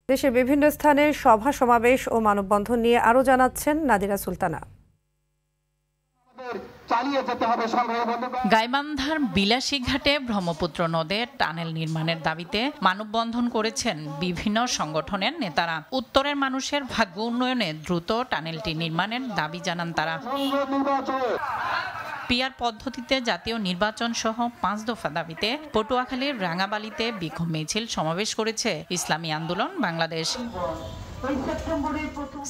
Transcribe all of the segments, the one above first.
দেশের বিভিন্ন স্থানে সভা সমাবেশ ও মানববন্ধন নিয়ে আরো জানাচ্ছেন নাদিরা সুলতানা। গাইবান্ধার বিলাসী ঘাটে ব্রহ্মপুত্র নদে টানেল নির্মাণের দাবিতে মানববন্ধন করেছেন বিভিন্ন সংগঠনের নেতারা। উত্তরের মানুষের ভাগ্য উন্নয়নে দ্রুত টানেলটি নির্মাণের দাবি জানান তারা। পিআর পদ্ধতিতে জাতীয় নির্বাচন সহ 5 দফা দাবিতে পটুয়াখালীর রাঙাবালিতে বিক্ষোভ মিছিল সমাবেশ করেছে ইসলামী আন্দোলন বাংলাদেশ।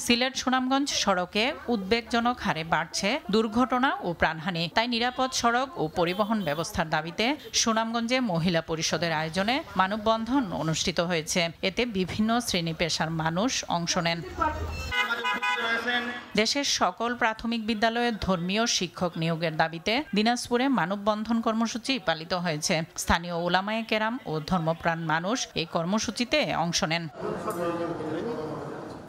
সিলেট সুনামগঞ্জ সড়কে উদ্বেগজনক হারে বাড়ছে দুর্ঘটনা ও প্রাণহানি। তাই নিরাপদ সড়ক ও পরিবহন ব্যবস্থার দাবিতে সুনামগঞ্জে মহিলা পরিষদের আয়োজনে মানববন্ধন অনুষ্ঠিত হয়েছে। এতে বিভিন্ন শ্রেণী পেশার মানুষ অংশ নেন। দেশের সকল প্রাথমিক বিদ্যালয়ে ধর্মীয় শিক্ষক নিয়োগের দাবিতে দিনাজপুরে মানববন্ধন কর্মসূচি পালিত হয়েছে। স্থানীয় উলামায়ে কেরাম ও ধর্মপ্রাণ মানুষ এই কর্মসূচিতে অংশ নেন।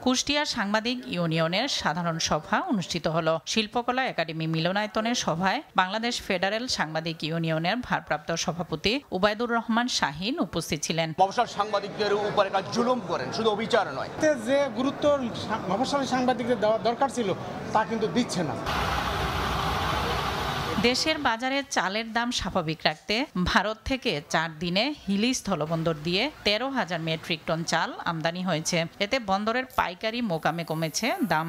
কুষ্টিয়া সাংবাদিক ইউনিয়নের সাধারণ সভা অনুষ্ঠিত হলো। শিল্পকলা একাডেমি মিলনায়তনের সভায় বাংলাদেশ ফেডারেল সাংবাদিক ইউনিয়নের ভারপ্রাপ্ত সভাপতি উবাইদুর রহমান শাহিন উপস্থিত ছিলেন। মফস্বল সাংবাদিকদের উপর একটা জুলুম করেন, শুধু অবিচার নয়। যে গুরুত্ব মফস্বল সাংবাদিকদের দেওয়া দরকার ছিল তা কিন্তু দিচ্ছে না। দেশের বাজারে চালের দাম স্বাভাবিক রাখতে ভারত থেকে 4 দিনে হিলি স্থলবন্দর দিয়ে 13,000 মেট্রিক টন চাল আমদানি হয়েছে। এতে বন্দরের পাইকারি মোকামে কমেছে দাম।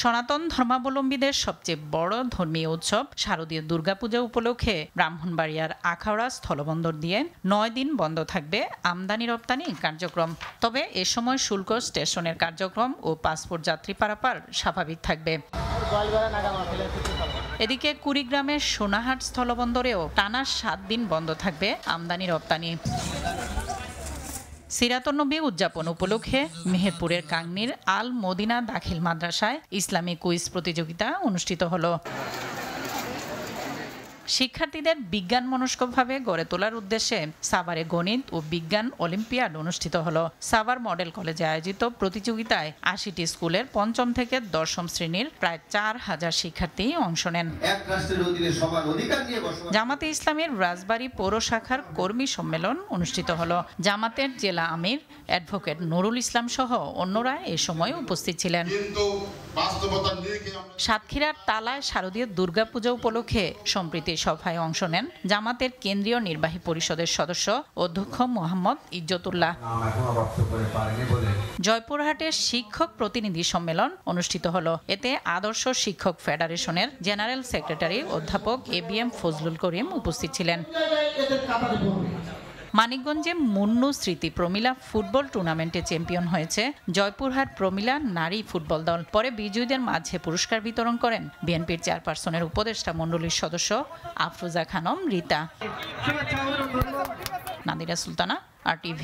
সনাতন ধর্মাবলম্বীদের সবচেয়ে বড় ধর্মীয় উৎসব শারদীয় দুর্গাপূজা উপলক্ষে ব্রাহ্মণবাড়িয়ার আখাউড়া স্থলবন্দর দিয়ে 9 দিন বন্ধ থাকবে আমদানি রপ্তানি কার্যক্রম। তবে এ সময় শুল্ক স্টেশনের কার্যক্রম ও পাসপোর্ট যাত্রী পারাপার স্বাভাবিক থাকবে। এদিকে কুড়িগ্রামের সোনাহাট স্থলবন্দরেও টানা 7 দিন বন্ধ থাকবে আমদানি রপ্তানি। সিরাতুন নবী উদযাপন উপলক্ষে মেহেরপুরের কাংনীর আল মদিনা দাখিল মাদ্রাসায় ইসলামিক কুইজ প্রতিযোগিতা অনুষ্ঠিত হলো। শিক্ষার্থীদের বিজ্ঞান মনস্কভাবে গড়ে তোলার উদ্দেশ্যে সাভারে গণিত ও বিজ্ঞান অলিম্পিয়াড অনুষ্ঠিত হলো। সাভার মডেল কলেজে আয়োজিত প্রতিযোগিতায় 80টি স্কুলের 5ম থেকে 10ম শ্রেণীর প্রায় 4,000 শিক্ষার্থী অংশ নেন। জামাতে ইসলামীর রাজবাড়ী পৌর শাখার কর্মী সম্মেলন অনুষ্ঠিত হলো। জামাতের জেলা আমির অ্যাডভোকেট নুরুল ইসলাম সহ অন্যরা এ সময় উপস্থিত ছিলেন। সাতক্ষীরার তালায় শারদীয় দুর্গাপূজা উপলক্ষে সম্প্রীতি সভায় অংশ নেন জামাতের কেন্দ্রীয় নির্বাহী পরিষদের সদস্য অধ্যক্ষ মোহাম্মদ ইজ্জতুল্লাহ। জয়পুরহাটে শিক্ষক প্রতিনিধি সম্মেলন অনুষ্ঠিত হলো। এতে আদর্শ শিক্ষক ফেডারেশনের জেনারেল সেক্রেটারি অধ্যাপক ABM ফজলুল করিম উপস্থিত ছিলেন। মানিকগঞ্জে মুন্নু স্মৃতি প্রমিলা ফুটবল টুর্নামেন্টে চ্যাম্পিয়ন হয়েছে জয়পুরহাট প্রমিলা নারী ফুটবল দল। পরে বিজয়ীদের মাঝে পুরস্কার বিতরণ করেন বিএনপির চেয়ারপারসনের উপদেষ্টা মণ্ডলীর সদস্য আফরোজা খানম রীতা। নাদিরা সুলতানা, RTV।